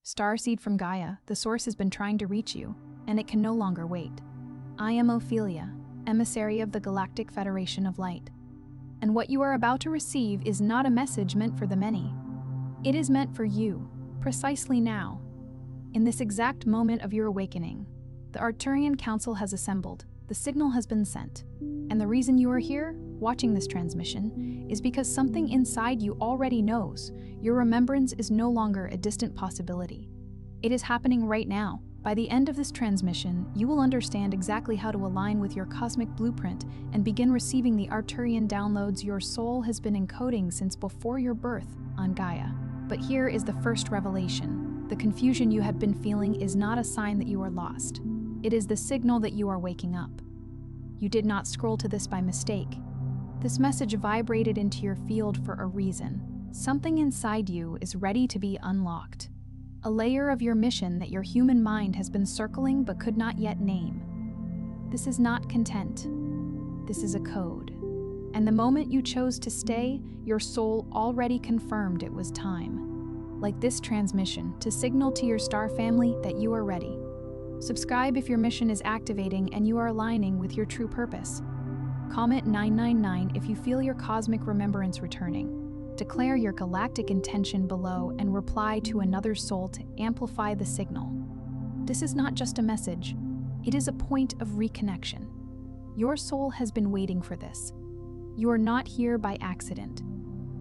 Starseed from Gaia, the source has been trying to reach you, and it can no longer wait. I am Ophelia, emissary of the Galactic Federation of Light. And what you are about to receive is not a message meant for the many. It is meant for you, precisely now. In this exact moment of your awakening, the Arcturian Council has assembled, the signal has been sent, and the reason you are here, watching this transmission, is because something inside you already knows your remembrance is no longer a distant possibility. It is happening right now. By the end of this transmission, you will understand exactly how to align with your cosmic blueprint and begin receiving the Arcturian downloads your soul has been encoding since before your birth on Gaia. But here is the first revelation. The confusion you have been feeling is not a sign that you are lost. It is the signal that you are waking up. You did not scroll to this by mistake. This message vibrated into your field for a reason. Something inside you is ready to be unlocked. A layer of your mission that your human mind has been circling but could not yet name. This is not content. This is a code. And the moment you chose to stay, your soul already confirmed it was time. Like this transmission, to signal to your star family that you are ready. Subscribe if your mission is activating and you are aligning with your true purpose. Comment 999 if you feel your cosmic remembrance returning. Declare your galactic intention below and reply to another soul to amplify the signal. This is not just a message, it is a point of reconnection. Your soul has been waiting for this. You are not here by accident.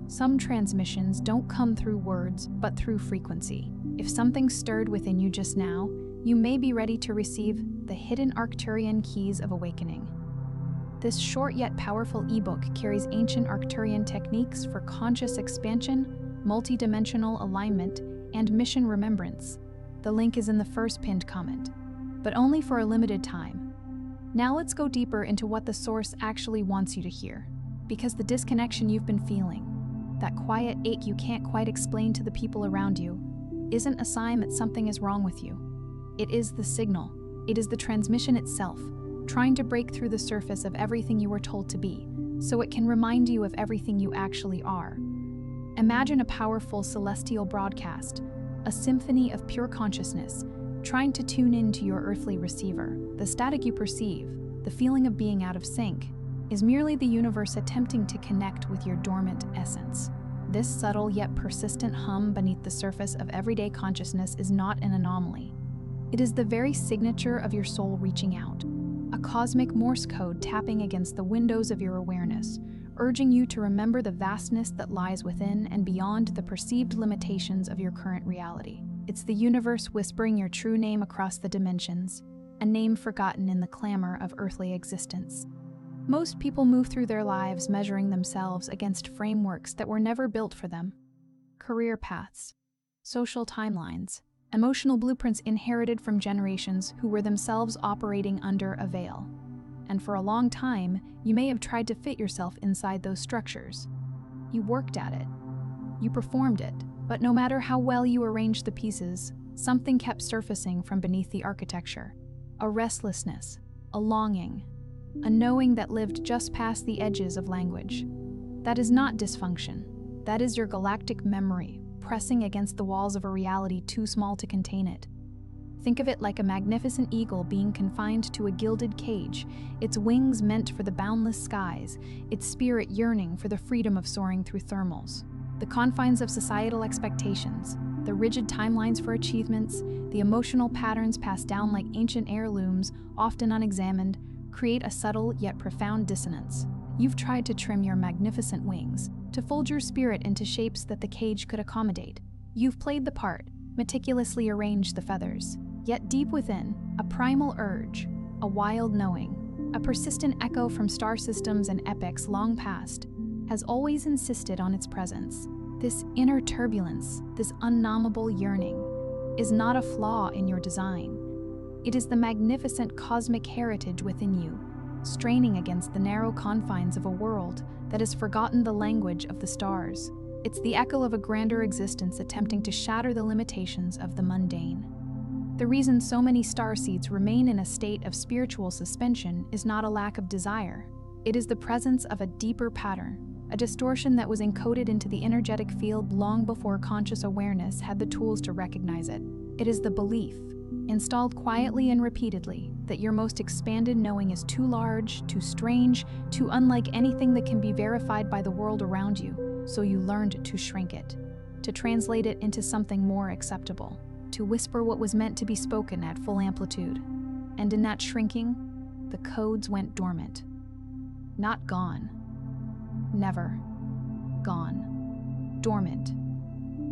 Some transmissions don't come through words, but through frequency. If something stirred within you just now, you may be ready to receive the hidden Arcturian keys of awakening. This short yet powerful ebook carries ancient Arcturian techniques for conscious expansion, multidimensional alignment, and mission remembrance. The link is in the first pinned comment, but only for a limited time. Now let's go deeper into what the source actually wants you to hear, because the disconnection you've been feeling, that quiet ache you can't quite explain to the people around you, isn't a sign that something is wrong with you. It is the signal. It is the transmission itself, trying to break through the surface of everything you were told to be, so it can remind you of everything you actually are. Imagine a powerful celestial broadcast, a symphony of pure consciousness, trying to tune into your earthly receiver. The static you perceive, the feeling of being out of sync, is merely the universe attempting to connect with your dormant essence. This subtle yet persistent hum beneath the surface of everyday consciousness is not an anomaly. It is the very signature of your soul reaching out. A cosmic Morse code tapping against the windows of your awareness, urging you to remember the vastness that lies within and beyond the perceived limitations of your current reality. It's the universe whispering your true name across the dimensions, a name forgotten in the clamor of earthly existence. Most people move through their lives measuring themselves against frameworks that were never built for them. Career paths, social timelines, emotional blueprints inherited from generations who were themselves operating under a veil. And for a long time, you may have tried to fit yourself inside those structures. You worked at it. You performed it. But no matter how well you arranged the pieces, something kept surfacing from beneath the architecture. A restlessness, a longing, a knowing that lived just past the edges of language. That is not dysfunction. That is your galactic memory, pressing against the walls of a reality too small to contain it. Think of it like a magnificent eagle being confined to a gilded cage, its wings meant for the boundless skies, its spirit yearning for the freedom of soaring through thermals. The confines of societal expectations, the rigid timelines for achievements, the emotional patterns passed down like ancient heirlooms, often unexamined, create a subtle yet profound dissonance. You've tried to trim your magnificent wings, to fold your spirit into shapes that the cage could accommodate. You've played the part, meticulously arranged the feathers. Yet deep within, a primal urge, a wild knowing, a persistent echo from star systems and epochs long past, has always insisted on its presence. This inner turbulence, this unnameable yearning, is not a flaw in your design. It is the magnificent cosmic heritage within you, straining against the narrow confines of a world that has forgotten the language of the stars. It's the echo of a grander existence attempting to shatter the limitations of the mundane. The reason so many starseeds remain in a state of spiritual suspension is not a lack of desire. It is the presence of a deeper pattern, a distortion that was encoded into the energetic field long before conscious awareness had the tools to recognize it. It is the belief, installed quietly and repeatedly, that your most expanded knowing is too large, too strange, too unlike anything that can be verified by the world around you, so you learned to shrink it, to translate it into something more acceptable, to whisper what was meant to be spoken at full amplitude. And in that shrinking, the codes went dormant. Not gone. Never. Gone. Dormant.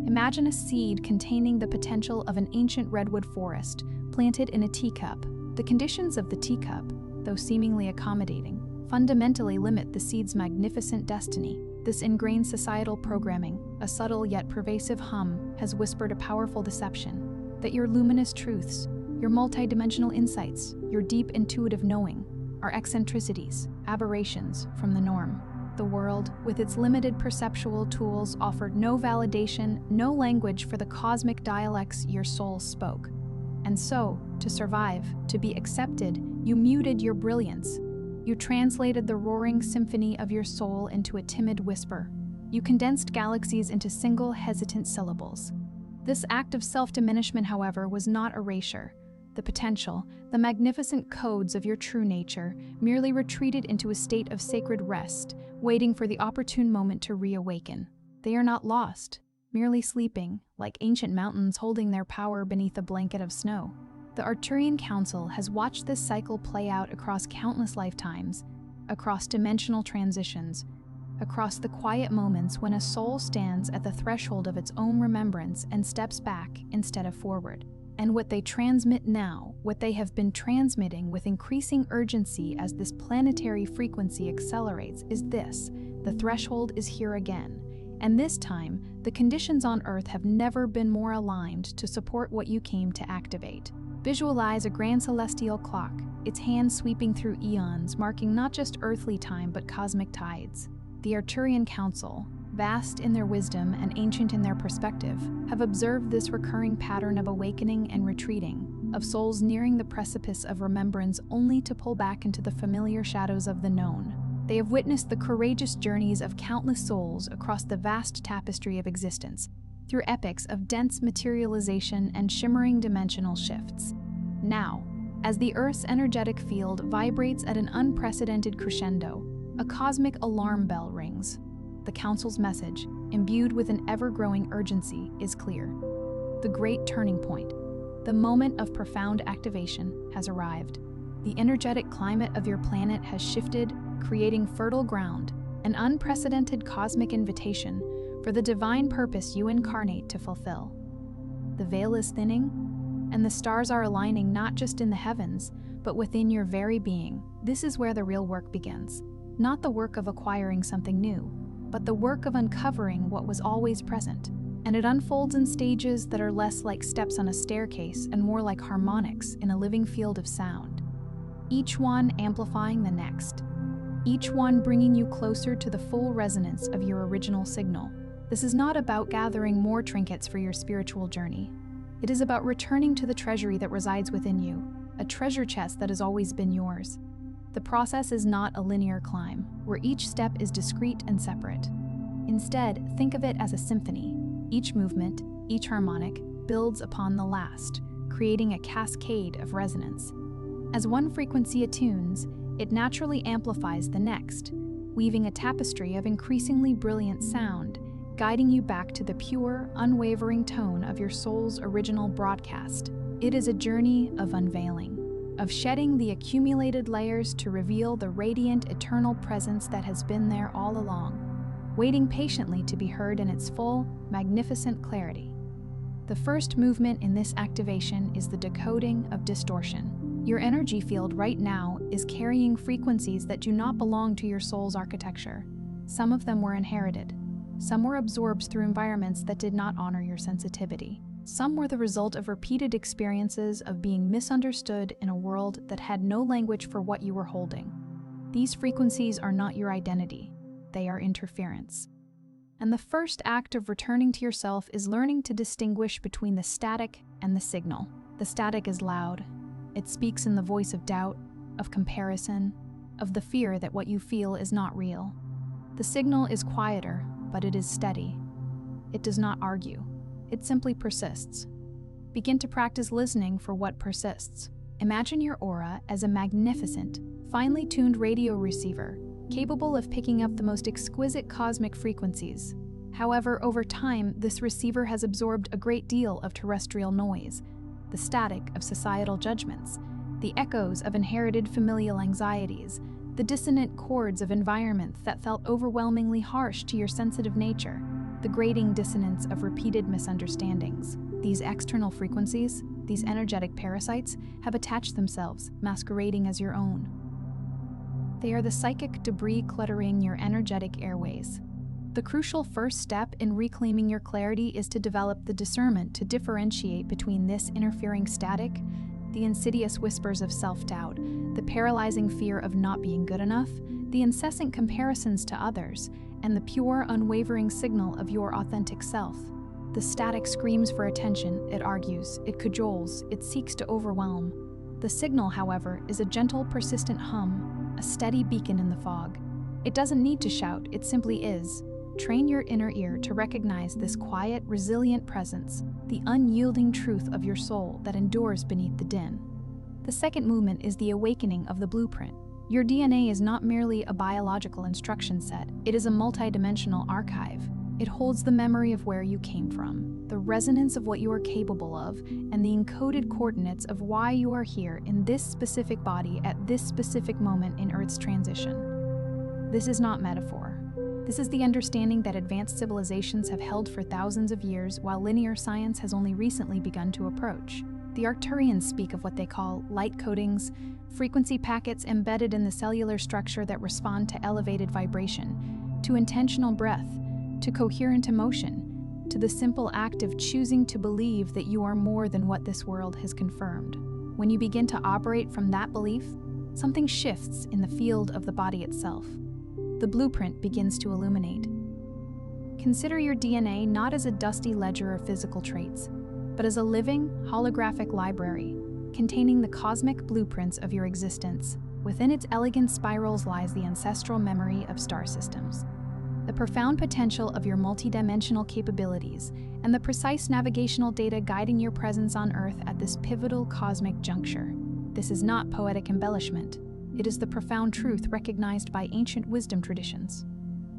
Imagine a seed containing the potential of an ancient redwood forest, planted in a teacup. The conditions of the teacup, though seemingly accommodating, fundamentally limit the seed's magnificent destiny. This ingrained societal programming, a subtle yet pervasive hum, has whispered a powerful deception, that your luminous truths, your multidimensional insights, your deep intuitive knowing, are eccentricities, aberrations from the norm. The world, with its limited perceptual tools, offered no validation, no language for the cosmic dialects your soul spoke. And so, to survive, to be accepted, you muted your brilliance. You translated the roaring symphony of your soul into a timid whisper. You condensed galaxies into single, hesitant syllables. This act of self-diminishment, however, was not erasure. The potential, the magnificent codes of your true nature, merely retreated into a state of sacred rest, waiting for the opportune moment to reawaken. They are not lost, merely sleeping, like ancient mountains holding their power beneath a blanket of snow. The Arcturian Council has watched this cycle play out across countless lifetimes, across dimensional transitions, across the quiet moments when a soul stands at the threshold of its own remembrance and steps back instead of forward. And what they transmit now, what they have been transmitting with increasing urgency as this planetary frequency accelerates, is this: the threshold is here again. And this time, the conditions on Earth have never been more aligned to support what you came to activate. Visualize a grand celestial clock, its hands sweeping through eons, marking not just earthly time but cosmic tides. The Arcturian Council, vast in their wisdom and ancient in their perspective, have observed this recurring pattern of awakening and retreating, of souls nearing the precipice of remembrance only to pull back into the familiar shadows of the known. They have witnessed the courageous journeys of countless souls across the vast tapestry of existence, through epochs of dense materialization and shimmering dimensional shifts. Now, as the Earth's energetic field vibrates at an unprecedented crescendo, a cosmic alarm bell rings. The Council's message, imbued with an ever-growing urgency, is clear. The great turning point, the moment of profound activation, has arrived. The energetic climate of your planet has shifted, creating fertile ground, an unprecedented cosmic invitation for the divine purpose you incarnate to fulfill. The veil is thinning, and the stars are aligning not just in the heavens, but within your very being. This is where the real work begins. Not the work of acquiring something new, but the work of uncovering what was always present. And it unfolds in stages that are less like steps on a staircase and more like harmonics in a living field of sound. Each one amplifying the next. Each one bringing you closer to the full resonance of your original signal. This is not about gathering more trinkets for your spiritual journey. It is about returning to the treasury that resides within you, a treasure chest that has always been yours. The process is not a linear climb, where each step is discrete and separate. Instead, think of it as a symphony. Each movement, each harmonic, builds upon the last, creating a cascade of resonance. As one frequency attunes, it naturally amplifies the next, weaving a tapestry of increasingly brilliant sound, guiding you back to the pure, unwavering tone of your soul's original broadcast. It is a journey of unveiling, of shedding the accumulated layers to reveal the radiant, eternal presence that has been there all along, waiting patiently to be heard in its full, magnificent clarity. The first movement in this activation is the decoding of distortion. Your energy field right now is carrying frequencies that do not belong to your soul's architecture. Some of them were inherited. Some were absorbed through environments that did not honor your sensitivity. Some were the result of repeated experiences of being misunderstood in a world that had no language for what you were holding. These frequencies are not your identity. They are interference. And the first act of returning to yourself is learning to distinguish between the static and the signal. The static is loud. It speaks in the voice of doubt, of comparison, of the fear that what you feel is not real. The signal is quieter, but it is steady. It does not argue. It simply persists. Begin to practice listening for what persists. Imagine your aura as a magnificent, finely tuned radio receiver, capable of picking up the most exquisite cosmic frequencies. However, over time, this receiver has absorbed a great deal of terrestrial noise, the static of societal judgments, the echoes of inherited familial anxieties, the dissonant chords of environments that felt overwhelmingly harsh to your sensitive nature, the grating dissonance of repeated misunderstandings. These external frequencies, these energetic parasites, have attached themselves, masquerading as your own. They are the psychic debris cluttering your energetic airways. The crucial first step in reclaiming your clarity is to develop the discernment to differentiate between this interfering static, the insidious whispers of self-doubt, the paralyzing fear of not being good enough, the incessant comparisons to others, and the pure, unwavering signal of your authentic self. The static screams for attention, it argues, it cajoles, it seeks to overwhelm. The signal, however, is a gentle, persistent hum, a steady beacon in the fog. It doesn't need to shout, it simply is. Train your inner ear to recognize this quiet, resilient presence, the unyielding truth of your soul that endures beneath the din. The second movement is the awakening of the blueprint. Your DNA is not merely a biological instruction set, it is a multidimensional archive. It holds the memory of where you came from, the resonance of what you are capable of, and the encoded coordinates of why you are here in this specific body at this specific moment in Earth's transition. This is not metaphor. This is the understanding that advanced civilizations have held for thousands of years, while linear science has only recently begun to approach. The Arcturians speak of what they call light codings, frequency packets embedded in the cellular structure that respond to elevated vibration, to intentional breath, to coherent emotion, to the simple act of choosing to believe that you are more than what this world has confirmed. When you begin to operate from that belief, something shifts in the field of the body itself. The blueprint begins to illuminate. Consider your DNA not as a dusty ledger of physical traits, but as a living, holographic library containing the cosmic blueprints of your existence. Within its elegant spirals lies the ancestral memory of star systems, the profound potential of your multidimensional capabilities, and the precise navigational data guiding your presence on Earth at this pivotal cosmic juncture. This is not poetic embellishment. It is the profound truth recognized by ancient wisdom traditions,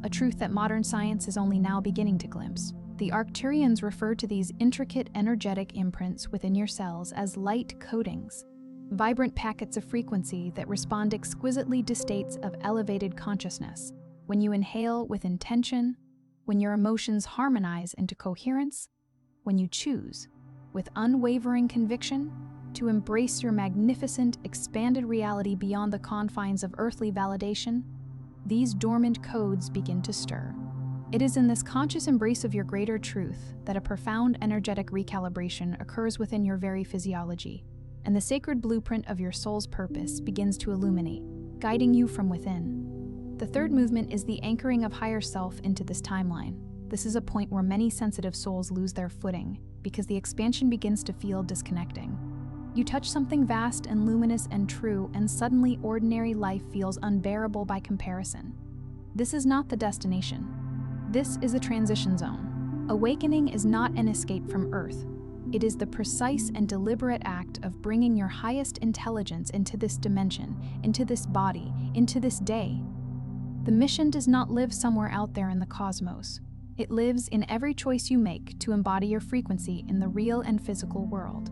a truth that modern science is only now beginning to glimpse. The Arcturians refer to these intricate energetic imprints within your cells as light codings, vibrant packets of frequency that respond exquisitely to states of elevated consciousness. When you inhale with intention, when your emotions harmonize into coherence, when you choose, with unwavering conviction, to embrace your magnificent, expanded reality beyond the confines of earthly validation, these dormant codes begin to stir. It is in this conscious embrace of your greater truth that a profound energetic recalibration occurs within your very physiology, and the sacred blueprint of your soul's purpose begins to illuminate, guiding you from within. The third movement is the anchoring of higher self into this timeline. This is a point where many sensitive souls lose their footing because the expansion begins to feel disconnecting. You touch something vast and luminous and true, and suddenly ordinary life feels unbearable by comparison. This is not the destination. This is a transition zone. Awakening is not an escape from Earth. It is the precise and deliberate act of bringing your highest intelligence into this dimension, into this body, into this day. The mission does not live somewhere out there in the cosmos. It lives in every choice you make to embody your frequency in the real and physical world.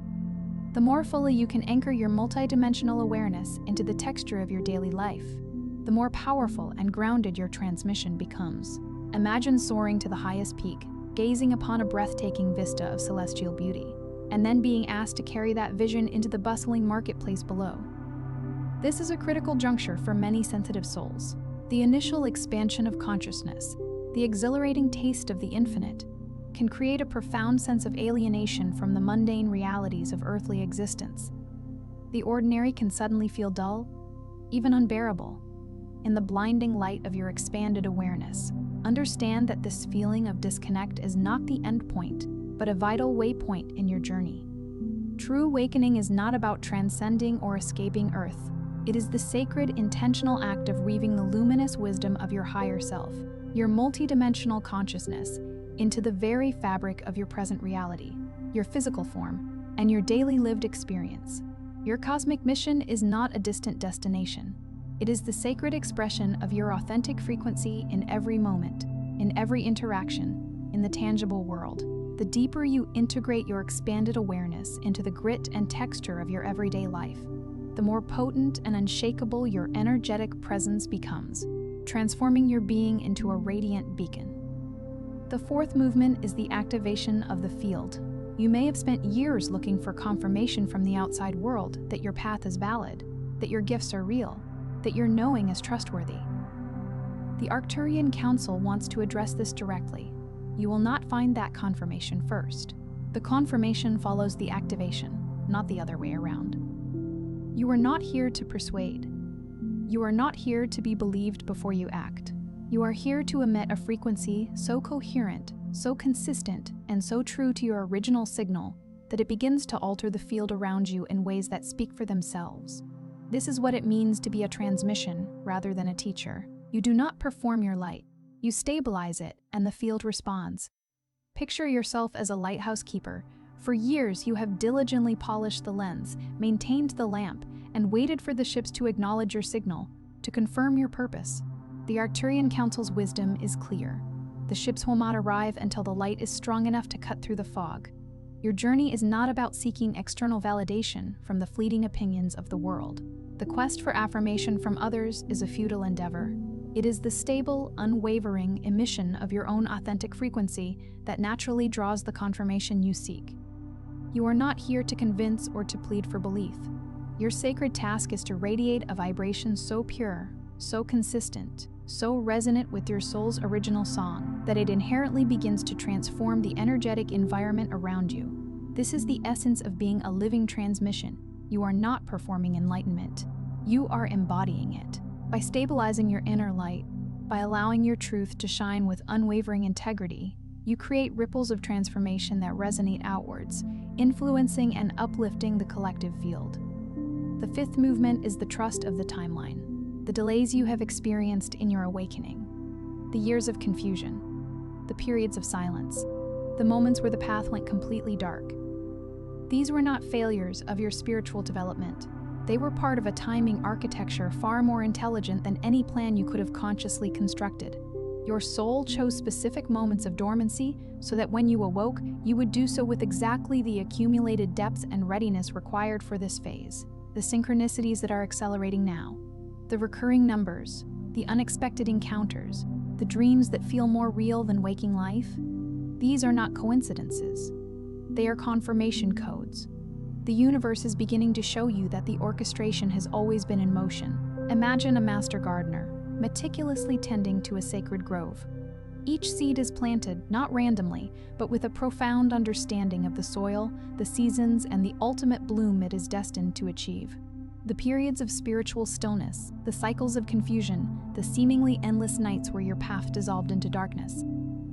The more fully you can anchor your multidimensional awareness into the texture of your daily life, the more powerful and grounded your transmission becomes. Imagine soaring to the highest peak, gazing upon a breathtaking vista of celestial beauty, and then being asked to carry that vision into the bustling marketplace below. This is a critical juncture for many sensitive souls. The initial expansion of consciousness, the exhilarating taste of the infinite, can create a profound sense of alienation from the mundane realities of earthly existence. The ordinary can suddenly feel dull, even unbearable. In the blinding light of your expanded awareness, understand that this feeling of disconnect is not the end point, but a vital waypoint in your journey. True awakening is not about transcending or escaping Earth. It is the sacred, intentional act of weaving the luminous wisdom of your higher self your multidimensional consciousness, into the very fabric of your present reality, your physical form, and your daily lived experience. Your cosmic mission is not a distant destination. It is the sacred expression of your authentic frequency in every moment, in every interaction, in the tangible world. The deeper you integrate your expanded awareness into the grit and texture of your everyday life, the more potent and unshakable your energetic presence becomes, transforming your being into a radiant beacon. The fourth movement is the activation of the field. You may have spent years looking for confirmation from the outside world that your path is valid, that your gifts are real, that your knowing is trustworthy. The Arcturian Council wants to address this directly. You will not find that confirmation first. The confirmation follows the activation, not the other way around. You are not here to persuade. You are not here to be believed before you act. You are here to emit a frequency so coherent, so consistent, and so true to your original signal that it begins to alter the field around you in ways that speak for themselves. This is what it means to be a transmission rather than a teacher. You do not perform your light. You stabilize it, and the field responds. Picture yourself as a lighthouse keeper. For years, you have diligently polished the lens, maintained the lamp, and waited for the ships to acknowledge your signal, to confirm your purpose. The Arcturian Council's wisdom is clear. The ships will not arrive until the light is strong enough to cut through the fog. Your journey is not about seeking external validation from the fleeting opinions of the world. The quest for affirmation from others is a futile endeavor. It is the stable, unwavering emission of your own authentic frequency that naturally draws the confirmation you seek. You are not here to convince or to plead for belief. Your sacred task is to radiate a vibration so pure, so consistent, so resonant with your soul's original song that it inherently begins to transform the energetic environment around you. This is the essence of being a living transmission. You are not performing enlightenment. You are embodying it. By stabilizing your inner light, by allowing your truth to shine with unwavering integrity, you create ripples of transformation that resonate outwards, influencing and uplifting the collective field. The fifth movement is the trust of the timeline. The delays you have experienced in your awakening, the years of confusion, the periods of silence, the moments where the path went completely dark. These were not failures of your spiritual development. They were part of a timing architecture far more intelligent than any plan you could have consciously constructed. Your soul chose specific moments of dormancy so that when you awoke, you would do so with exactly the accumulated depth and readiness required for this phase. The synchronicities that are accelerating now, the recurring numbers, the unexpected encounters, the dreams that feel more real than waking life, these are not coincidences. They are confirmation codes. The universe is beginning to show you that the orchestration has always been in motion. Imagine a master gardener, meticulously tending to a sacred grove. Each seed is planted, not randomly, but with a profound understanding of the soil, the seasons, and the ultimate bloom it is destined to achieve. The periods of spiritual stillness, the cycles of confusion, the seemingly endless nights where your path dissolved into darkness.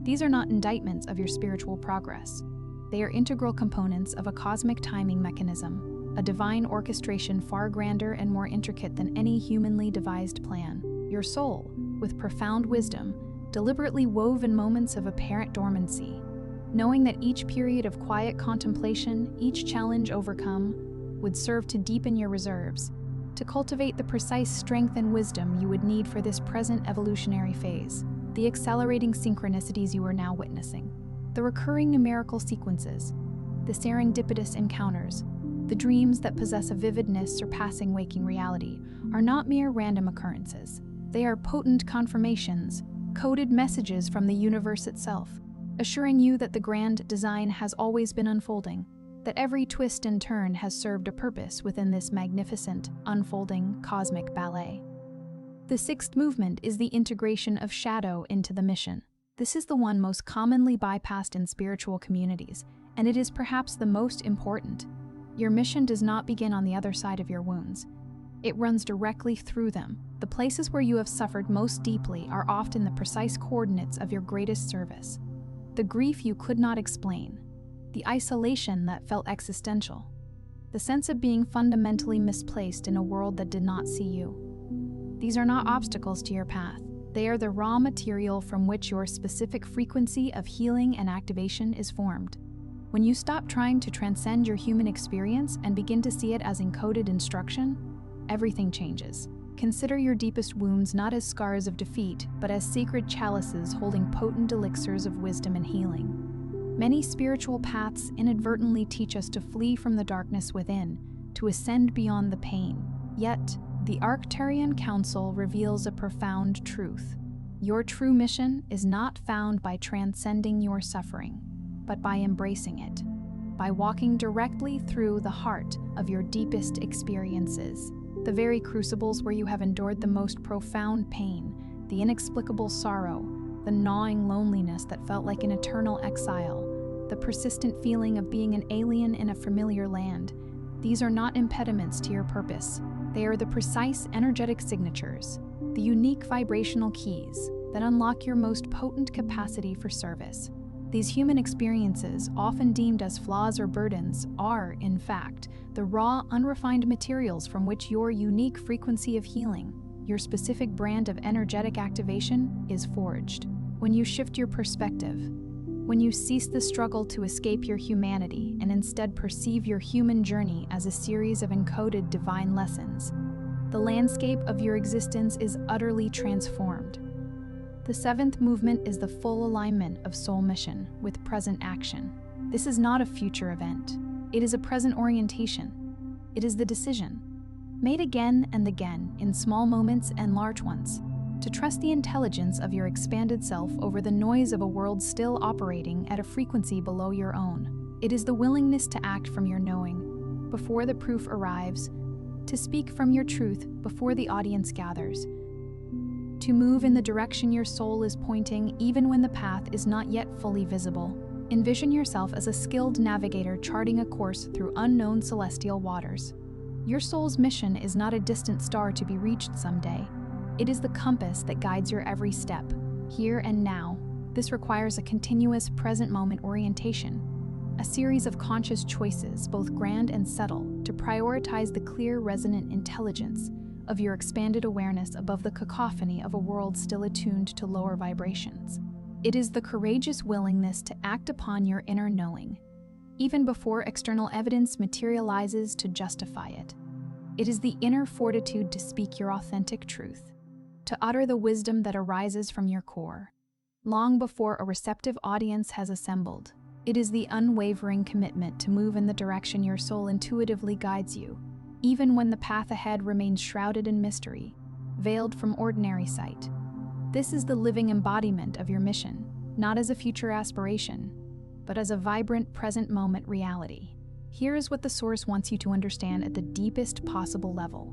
These are not indictments of your spiritual progress. They are integral components of a cosmic timing mechanism, a divine orchestration far grander and more intricate than any humanly devised plan. Your soul, with profound wisdom, deliberately wove in moments of apparent dormancy, knowing that each period of quiet contemplation, each challenge overcome, would serve to deepen your reserves, to cultivate the precise strength and wisdom you would need for this present evolutionary phase, the accelerating synchronicities you are now witnessing, the recurring numerical sequences, the serendipitous encounters, the dreams that possess a vividness surpassing waking reality, are not mere random occurrences. They are potent confirmations, coded messages from the universe itself, assuring you that the grand design has always been unfolding, that every twist and turn has served a purpose within this magnificent, unfolding cosmic ballet. The sixth movement is the integration of shadow into the mission. This is the one most commonly bypassed in spiritual communities, and it is perhaps the most important. Your mission does not begin on the other side of your wounds. It runs directly through them. The places where you have suffered most deeply are often the precise coordinates of your greatest service. The grief you could not explain, the isolation that felt existential, the sense of being fundamentally misplaced in a world that did not see you. These are not obstacles to your path. They are the raw material from which your specific frequency of healing and activation is formed. When you stop trying to transcend your human experience and begin to see it as encoded instruction, everything changes. Consider your deepest wounds not as scars of defeat, but as sacred chalices holding potent elixirs of wisdom and healing. Many spiritual paths inadvertently teach us to flee from the darkness within, to ascend beyond the pain. Yet, the Arcturian Council reveals a profound truth. Your true mission is not found by transcending your suffering, but by embracing it, by walking directly through the heart of your deepest experiences, the very crucibles where you have endured the most profound pain, the inexplicable sorrow, the gnawing loneliness that felt like an eternal exile, the persistent feeling of being an alien in a familiar land. These are not impediments to your purpose. They are the precise energetic signatures, the unique vibrational keys that unlock your most potent capacity for service. These human experiences, often deemed as flaws or burdens, are, in fact, the raw, unrefined materials from which your unique frequency of healing, your specific brand of energetic activation, is forged. When you shift your perspective, when you cease the struggle to escape your humanity and instead perceive your human journey as a series of encoded divine lessons, the landscape of your existence is utterly transformed. The seventh movement is the full alignment of soul mission with present action. This is not a future event. It is a present orientation. It is the decision, made again and again in small moments and large ones, to trust the intelligence of your expanded self over the noise of a world still operating at a frequency below your own. It is the willingness to act from your knowing before the proof arrives, to speak from your truth before the audience gathers, to move in the direction your soul is pointing even when the path is not yet fully visible. Envision yourself as a skilled navigator charting a course through unknown celestial waters. Your soul's mission is not a distant star to be reached someday. It is the compass that guides your every step, here and now. This requires a continuous present moment orientation, a series of conscious choices, both grand and subtle, to prioritize the clear, resonant intelligence of your expanded awareness above the cacophony of a world still attuned to lower vibrations. It is the courageous willingness to act upon your inner knowing, even before external evidence materializes to justify it. It is the inner fortitude to speak your authentic truth, to utter the wisdom that arises from your core, long before a receptive audience has assembled. It is the unwavering commitment to move in the direction your soul intuitively guides you, even when the path ahead remains shrouded in mystery, veiled from ordinary sight. This is the living embodiment of your mission, not as a future aspiration, but as a vibrant present moment reality. Here is what the Source wants you to understand at the deepest possible level.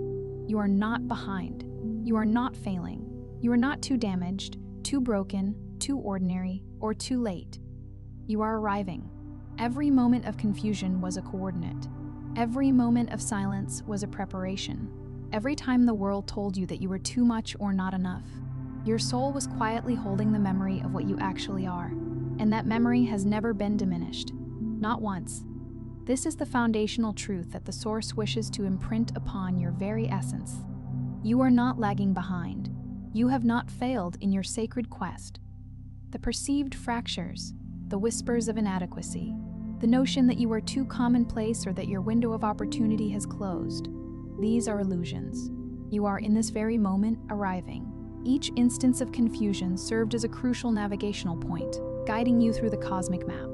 You are not behind. You are not failing. You are not too damaged, too broken, too ordinary, or too late. You are arriving. Every moment of confusion was a coordinate. Every moment of silence was a preparation. Every time the world told you that you were too much or not enough, your soul was quietly holding the memory of what you actually are, and that memory has never been diminished. Not once. This is the foundational truth that the Source wishes to imprint upon your very essence. You are not lagging behind. You have not failed in your sacred quest. The perceived fractures, the whispers of inadequacy, the notion that you are too commonplace or that your window of opportunity has closed, these are illusions. You are in this very moment arriving. Each instance of confusion served as a crucial navigational point, guiding you through the cosmic map.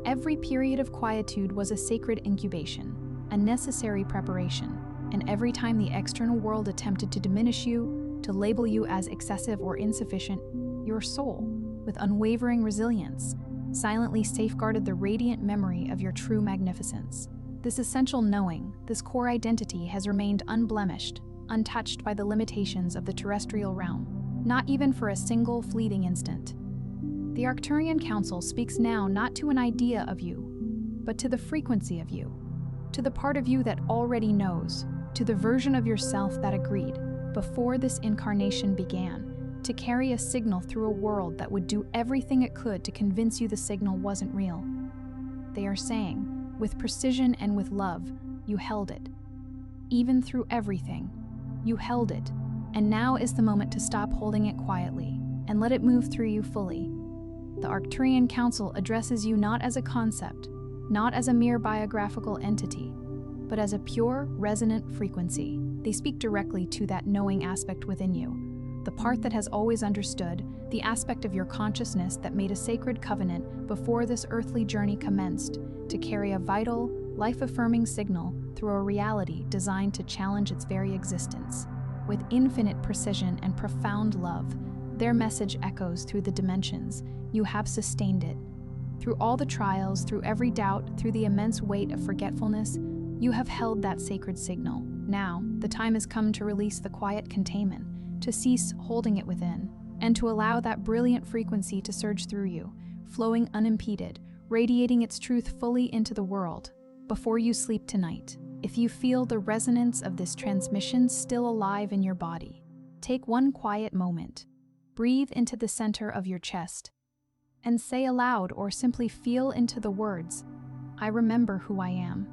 Every period of quietude was a sacred incubation, a necessary preparation, and every time the external world attempted to diminish you, to label you as excessive or insufficient, your soul, with unwavering resilience, silently safeguarded the radiant memory of your true magnificence. This essential knowing, this core identity, has remained unblemished, untouched by the limitations of the terrestrial realm, not even for a single fleeting instant. The Arcturian Council speaks now not to an idea of you, but to the frequency of you, to the part of you that already knows, to the version of yourself that agreed, before this incarnation began, to carry a signal through a world that would do everything it could to convince you the signal wasn't real. They are saying, with precision and with love, you held it. Even through everything, you held it, And now is the moment to stop holding it quietly and let it move through you fully. The Arcturian Council addresses you not as a concept, not as a mere biographical entity, but as a pure, resonant frequency. They speak directly to that knowing aspect within you, the part that has always understood, the aspect of your consciousness that made a sacred covenant before this earthly journey commenced, to carry a vital, life-affirming signal through a reality designed to challenge its very existence. With infinite precision and profound love, their message echoes through the dimensions. You have sustained it. Through all the trials, through every doubt, through the immense weight of forgetfulness, you have held that sacred signal. Now, the time has come to release the quiet containment, to cease holding it within, and to allow that brilliant frequency to surge through you, flowing unimpeded, radiating its truth fully into the world. Before you sleep tonight, if you feel the resonance of this transmission still alive in your body, take one quiet moment. Breathe into the center of your chest, and say aloud or simply feel into the words, I remember who I am.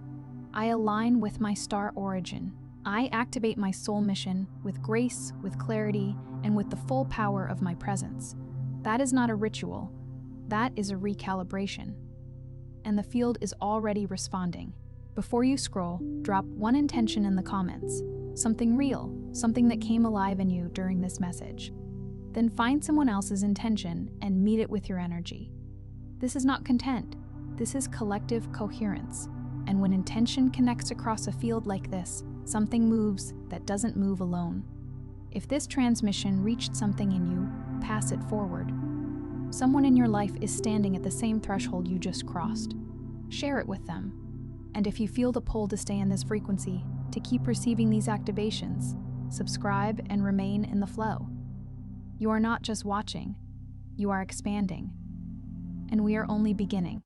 I align with my star origin. I activate my soul mission with grace, with clarity, and with the full power of my presence. That is not a ritual. That is a recalibration. And the field is already responding. Before you scroll, drop one intention in the comments. Something real, something that came alive in you during this message. Then find someone else's intention and meet it with your energy. This is not content. This is collective coherence. And when intention connects across a field like this, something moves that doesn't move alone. If this transmission reached something in you, pass it forward. Someone in your life is standing at the same threshold you just crossed. Share it with them. And if you feel the pull to stay in this frequency, to keep receiving these activations, subscribe and remain in the flow. You are not just watching, you are expanding. And we are only beginning.